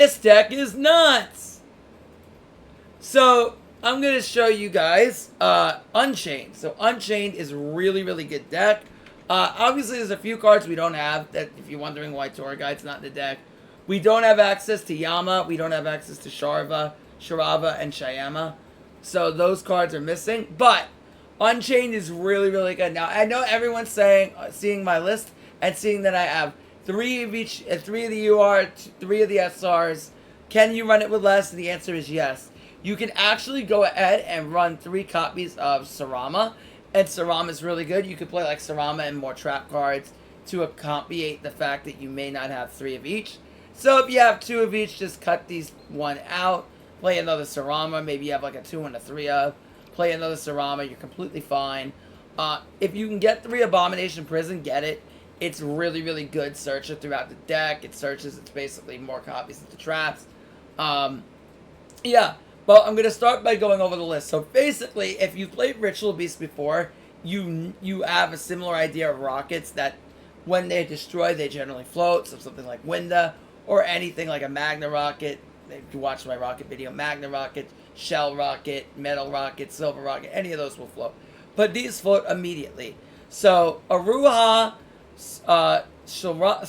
This deck is nuts. So I'm going to show you guys Unchained. So Unchained is a really, really good deck. Obviously, there's a few cards we don't have. That if you're wondering why Tour Guide's not in the deck. We don't have access to Yama. We don't have access to Sharava, and Shyama. So those cards are missing. But Unchained is really, really good. Now, I know everyone's saying, seeing my list and seeing that I have 3 of each, 3 of the UR, 3 of the SRs. Can you run it with less? And the answer is yes. You can actually go ahead and run 3 copies of Sarama. And Sarama is really good. You could play like Sarama and more trap cards to accommodate the fact that you may not have 3 of each. So if you have 2 of each, just cut these 1 out. Play another Sarama. Maybe you have like a 2 and a 3 of. Play another Sarama. You're completely fine. If you can get 3 Abomination Prison, get it. It's really, really good searcher throughout the deck. It searches. It's basically more copies of the traps. Yeah. Well, I'm going to start by going over the list. So basically, if you've played Ritual Beast before, you have a similar idea of rockets that when they destroy, they generally float. So something like Winda or anything like a Magna Rocket. If you watch my rocket video, Magna Rocket, Shell Rocket, Metal Rocket, Silver Rocket, any of those will float. But these float immediately. So Aruha, Sarama,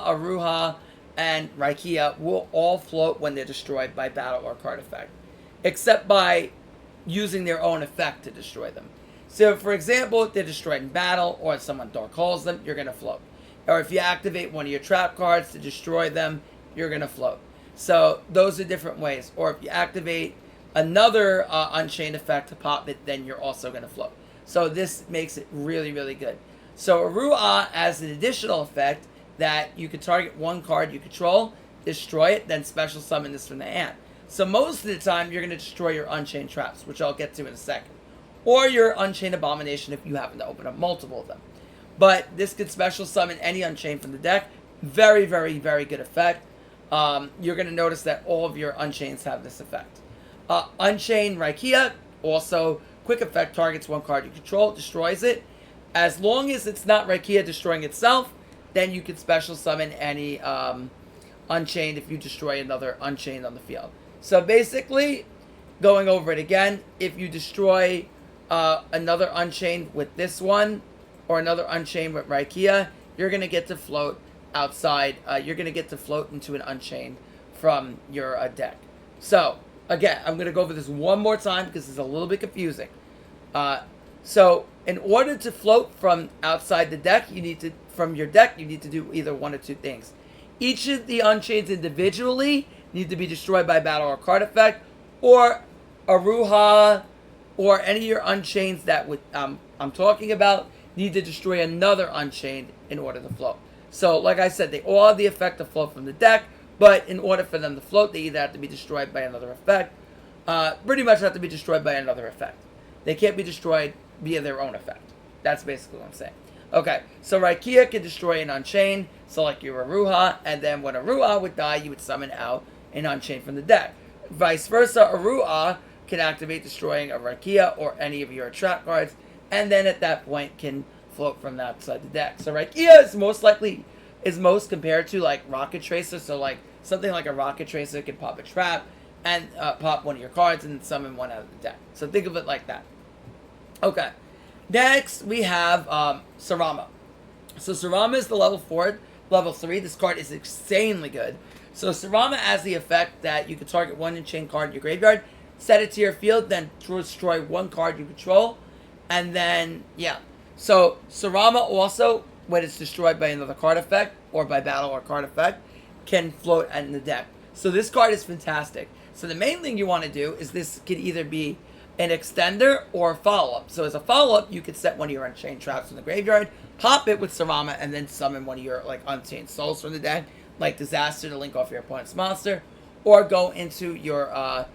Aruha, and Raikia will all float when they're destroyed by battle or card effect, except by using their own effect to destroy them. So, for example, if they're destroyed in battle or someone dark holes them, you're going to float. Or if you activate one of your trap cards to destroy them, you're going to float. So, those are different ways. Or if you activate another Unchained effect to pop it, then you're also going to float. So, this makes it really, really good. So, Arua has an additional effect that you can target one card you control, destroy it, then special summon this from the hand. So most of the time, you're going to destroy your Unchained traps, which I'll get to in a second. Or your Unchained Abomination if you happen to open up multiple of them. But this could special summon any Unchained from the deck. Very, very, very good effect. You're going to notice that all of your Unchaineds have this effect. Unchained Raikia, also quick effect, targets one card you control, destroys it. As long as it's not Raikia destroying itself, then you can special summon any Unchained if you destroy another Unchained on the field. So basically, going over it again, if you destroy another Unchained with this one, or another Unchained with Raikia, you're going to get to float outside. You're going to get to float into an Unchained from your deck. So, again, I'm going to go over this one more time because it's a little bit confusing. So, in order to float from outside the deck, from your deck, you need to do either one or two things. Each of the Unchaineds individually need to be destroyed by battle or card effect, or Aruha, or any of your Unchaineds that I'm talking about need to destroy another Unchained in order to float. So, like I said, they all have the effect to float from the deck, but in order for them to float, they either have to be destroyed by another effect, pretty much have to be destroyed by another effect. They can't be destroyed via their own effect. That's basically what I'm saying. Okay, so Raikia can destroy an Unchained, select your Aruha, and then when Aruha would die, you would summon out an Unchained from the deck. Vice versa, Aruha can activate destroying a Raikia or any of your trap cards, and then at that point can float from outside the deck. So Raikia is most compared to like Rocket Tracer, so like something like a Rocket Tracer can pop a trap and pop one of your cards and summon one out of the deck. So think of it like that. Okay. Next, we have Sarama. So Sarama is the level 3. This card is insanely good. So Sarama has the effect that you can target one Unchained card in your graveyard, set it to your field, then destroy one card you control, and then, yeah. So Sarama also, when it's destroyed by another card effect, or by battle or card effect, can float in the deck. So this card is fantastic. So the main thing you want to do is this could either be an extender or a follow-up. So as a follow-up, you could set one of your Unchained traps in the graveyard, pop it with Sarama, and then summon one of your like Unchained souls from the deck, like Disaster to link off your opponent's monster, or go into your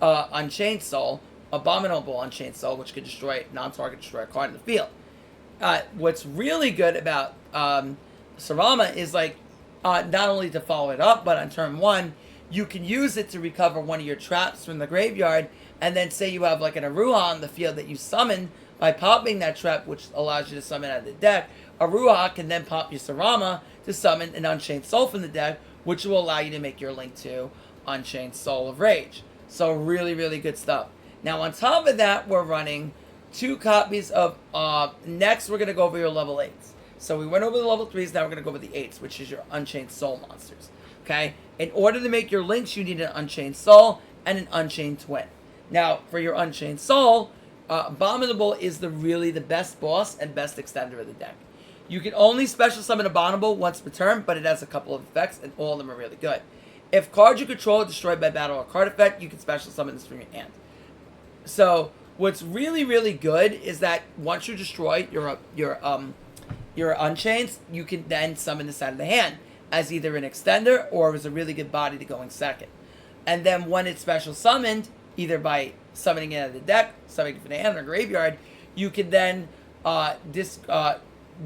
Unchained soul, Abominable Unchained soul, which could non-target destroy a card in the field. What's really good about Sarama is like not only to follow it up, but on turn 1, you can use it to recover one of your traps from the graveyard. And then say you have like an Aruha on the field that you summon by popping that trap, which allows you to summon out of the deck. Aruha can then pop your Sarama to summon an Unchained Soul from the deck, which will allow you to make your link to Unchained Soul of Rage. So really, really good stuff. Now on top of that, we're running 2 copies of, next we're going to go over your level 8s. So we went over the level 3s, now we're going to go over the 8s, which is your Unchained Soul monsters. Okay? In order to make your links, you need an Unchained Soul and an Unchained Twin. Now, for your Unchained Soul, Abominable is really the best boss and best extender of the deck. You can only special summon Abominable once per turn, but it has a couple of effects, and all of them are really good. If cards you control are destroyed by battle or card effect, you can special summon this from your hand. So, what's really, really good is that once you destroy your Unchained, you can then summon this out of the hand as either an extender or as a really good body to going second. And then when it's special summoned, either by summoning it out of the deck, summoning it from the hand or graveyard, you can then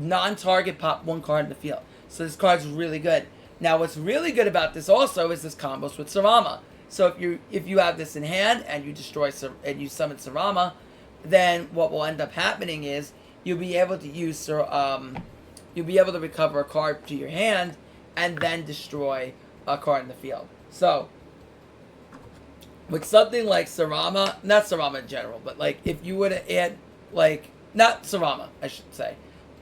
non-target pop 1 card in the field. So this card's really good. Now what's really good about this also is this combos with Sarama. So if you have this in hand and you destroy and you summon Sarama, then what will end up happening is you'll be able to use you'll be able to recover a card to your hand and then destroy a card in the field. So with something like Sarama, not Sarama in general, but like if you were to add, like, not Sarama, I should say,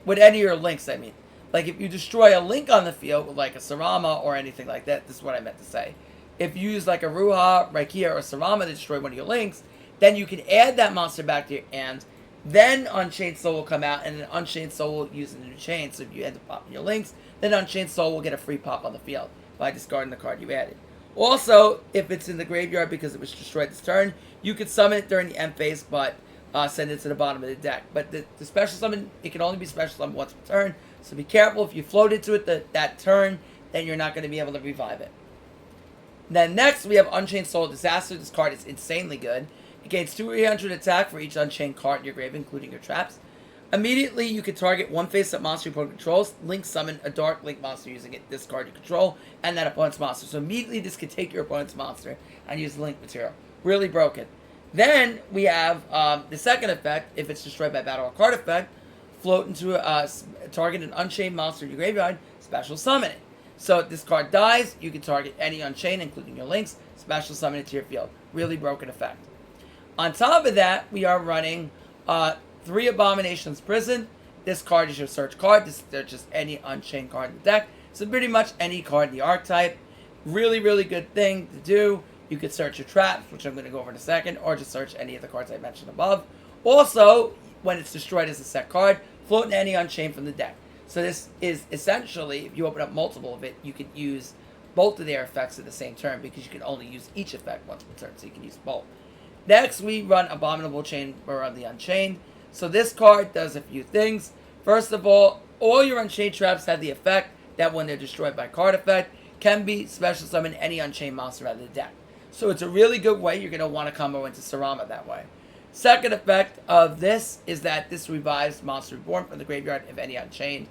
with any of your links, I mean. Like if you destroy a link on the field with like a Sarama or anything like that, this is what I meant to say. If you use like a Ruha, Raikia, or Sarama to destroy one of your links, then you can add that monster back to your hand. Then Unchained Soul will come out, and then Unchained Soul will use a new chain. So if you end up popping your links, then Unchained Soul will get a free pop on the field by discarding the card you added. Also, if it's in the graveyard because it was destroyed this turn, you can summon it during the end phase, but send it to the bottom of the deck. But the special summon, it can only be special summoned once per turn, so be careful. If you float into it that turn, then you're not going to be able to revive it. Then next, we have Unchained Soul Disaster. This card is insanely good. It gains 200 attack for each Unchained card in your grave, including your traps. Immediately, you can target one face-up monster your opponent controls, link summon a Dark Link monster using this card you control, and that opponent's monster. So immediately, this can take your opponent's monster and use the link material. Really broken. Then, we have the second effect. If it's destroyed by battle or card effect, float into target an Unchained monster in your graveyard, special summon it. So if this card dies, you can target any Unchained, including your links, special summon it to your field. Really broken effect. On top of that, we are running 3 Abominations Prison. This card is your search card. This searches any Unchained card in the deck. So pretty much any card in the archetype. Really, really good thing to do. You could search your traps, which I'm going to go over in a second, or just search any of the cards I mentioned above. Also, when it's destroyed as a set card, float in any Unchained from the deck. So this is essentially, if you open up multiple of it, you could use both of their effects at the same turn because you can only use each effect once per turn, so you can use both. Next, we run Abominable Chamber of the Unchained. So this card does a few things. First of all your Unchained traps have the effect that when they're destroyed by card effect, can be special summon any Unchained monster out of the deck. So it's a really good way. You're going to want to combo into Sarama that way. Second effect of this is that this revives Monster Reborn from the graveyard of any Unchained.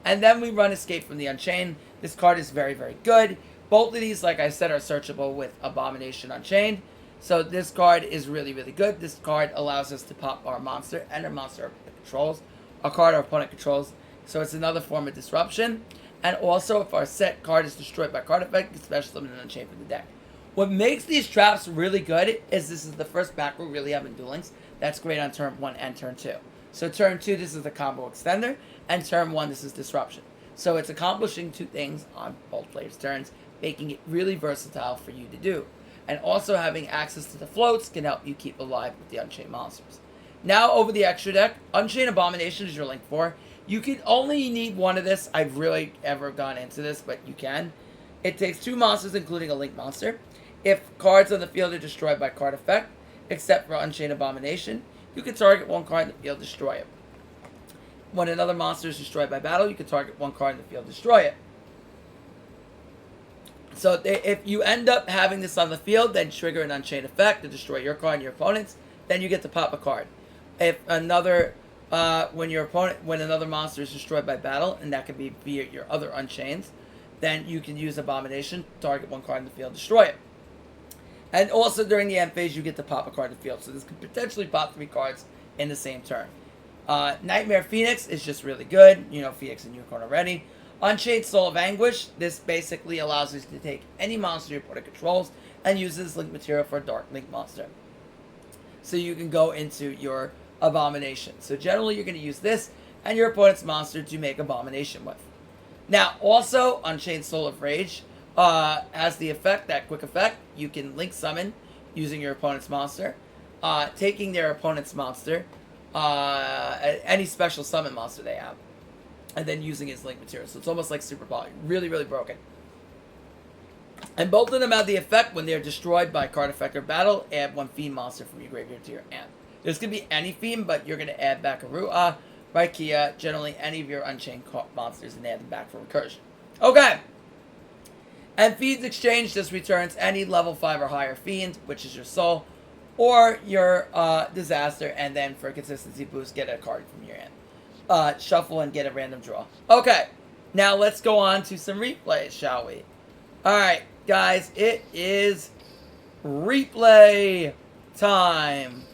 And then we run Escape from the Unchained. This card is very, very good. Both of these, like I said, are searchable with Abomination Unchained. So this card is really, really good. This card allows us to pop our monster and our monster controls, a card our opponent controls. So it's another form of disruption. And also, if our set card is destroyed by card effect, you can special summon an Unchained from the deck. What makes these traps really good is this is the first back we really have in Duel Links. That's great on turn 1 and turn 2. So turn 2, this is the combo extender, and turn 1, this is disruption. So it's accomplishing 2 things on both players' turns, making it really versatile for you to do. And also having access to the floats can help you keep alive with the Unchained monsters. Now over the extra deck, Unchained Abomination is your link for. You can only need one of this. I've really ever gone into this, but you can. It takes 2 monsters, including a link monster. If cards on the field are destroyed by card effect, except for Unchained Abomination, you can target 1 card in the field, destroy it. When another monster is destroyed by battle, you can target 1 card in the field, destroy it. So if you end up having this on the field, then trigger an Unchained effect to destroy your card and your opponent's, then you get to pop a card. If another, when another monster is destroyed by battle, and that can be via your other Unchaineds, then you can use Abomination, target 1 card in the field, destroy it. And also during the end phase, you get to pop a card in the field. So this could potentially pop 3 cards in the same turn. Nightmare Phoenix is just really good. You know Phoenix and Unicorn already. Unchained Soul of Anguish. This basically allows us to take any monster your opponent controls and use this link material for a Dark Link monster. So you can go into your Abomination. So generally you're going to use this and your opponent's monster to make Abomination with. Now also, Unchained Soul of Rage has the effect, that quick effect, you can link summon using your opponent's monster, taking their opponent's monster, any special summon monster they have, and then using his link material. So it's almost like Super Poly. Really, really broken. And both of them have the effect when they're destroyed by card effect or battle, add 1 Fiend monster from your graveyard to your hand. This could be any Fiend, but you're going to add back a Ru'a, Raikia, generally any of your Unchained monsters, and add them back for recursion. Okay. And Fiend's Exchange just returns any level 5 or higher Fiend, which is your soul, or your Disaster, and then for a consistency boost, get a card from your hand. Shuffle and get a random draw. Okay, now let's go on to some replays, shall we? Alright, guys, it is replay time.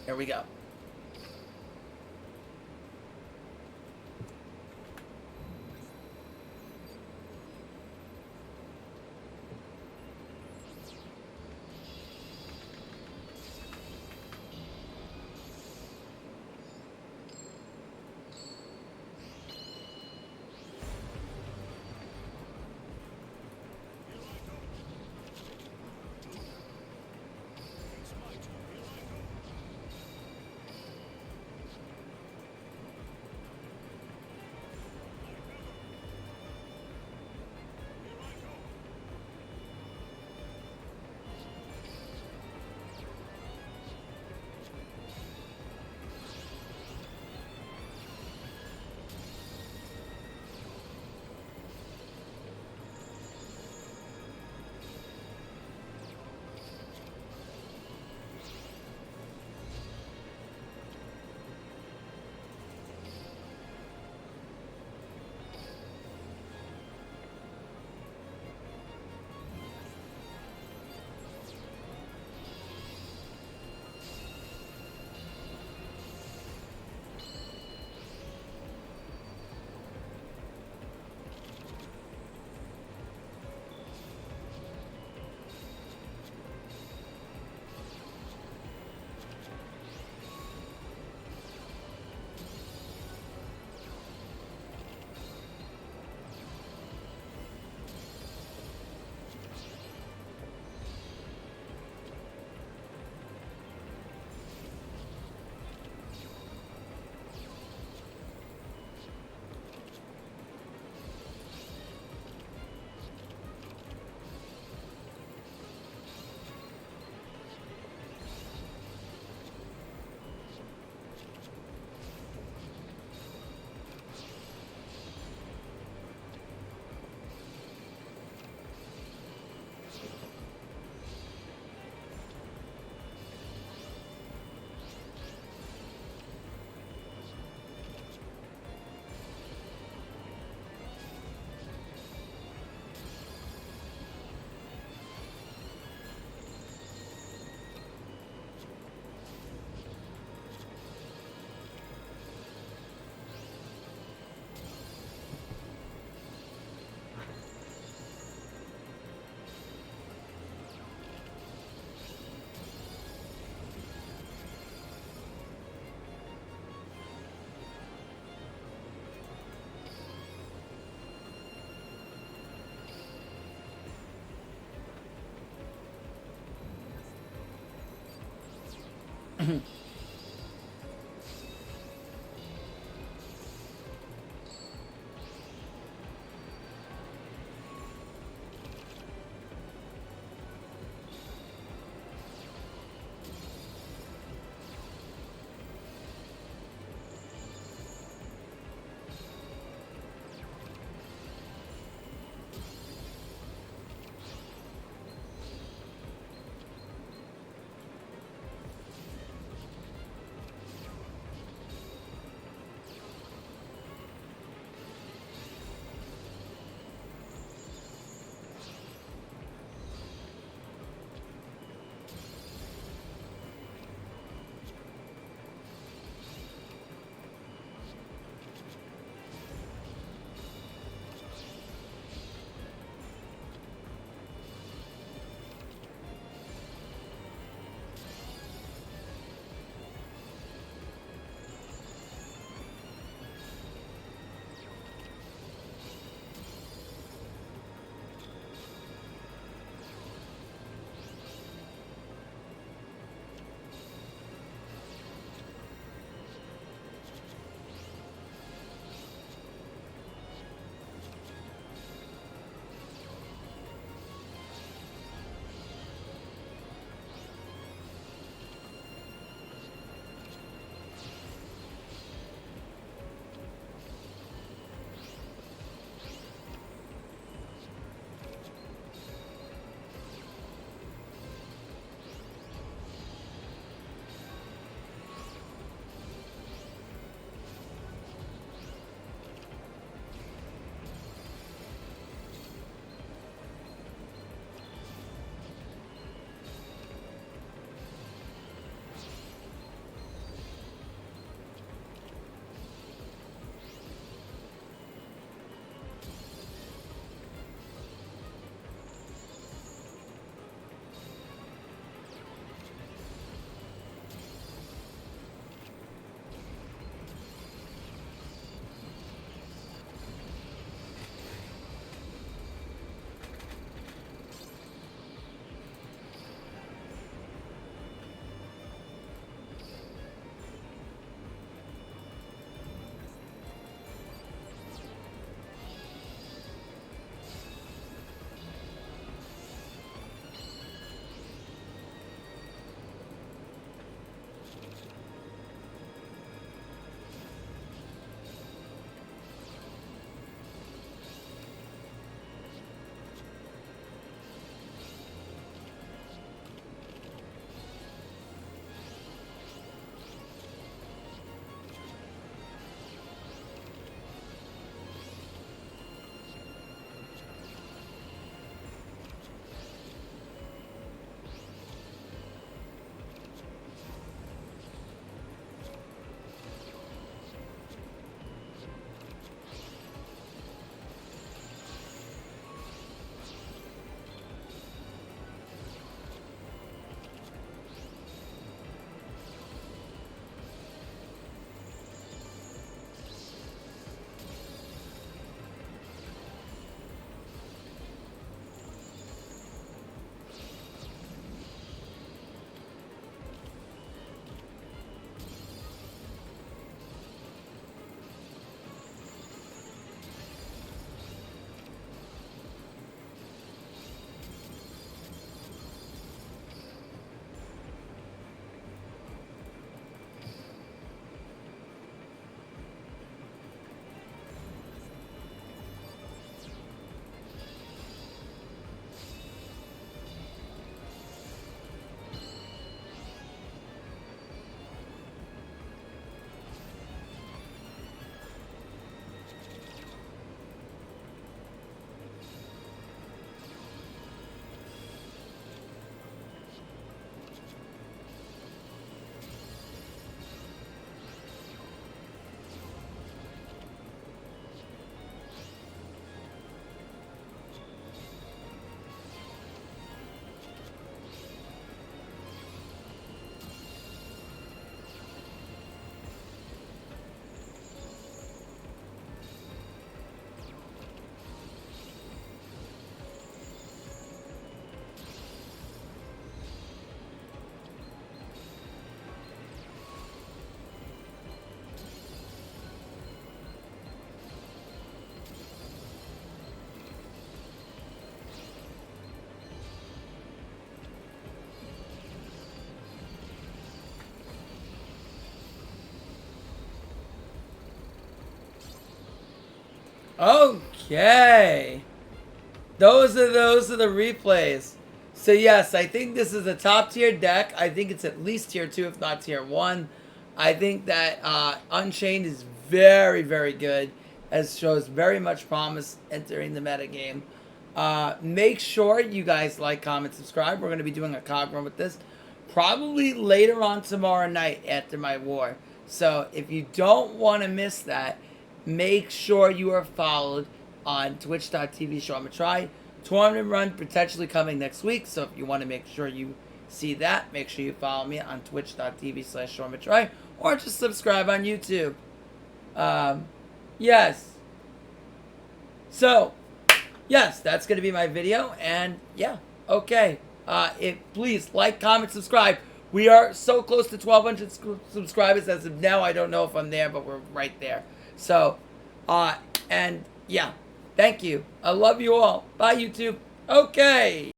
Here we go. Okay. Those are the replays. So yes, I think this is a top tier deck. I think it's at least tier 2, if not tier 1. I think that Unchained is very, very good, as shows very much promise entering the metagame. Make sure you guys like, comment, subscribe. We're going to be doing a cog run with this probably later on tomorrow night after my war. So if you don't want to miss that, make sure you are followed on twitch.tv Sean Matrai. Tournament run potentially coming next week. So if you want to make sure you see that, make sure you follow me on twitch.tv/Sean Matrai, or just subscribe on YouTube. Yes. So, yes, that's going to be my video. And yeah, okay. Please like, comment, subscribe. We are so close to 1,200 subscribers as of now. I don't know if I'm there, but we're right there. So, and yeah, thank you. I love you all. Bye, YouTube. Okay.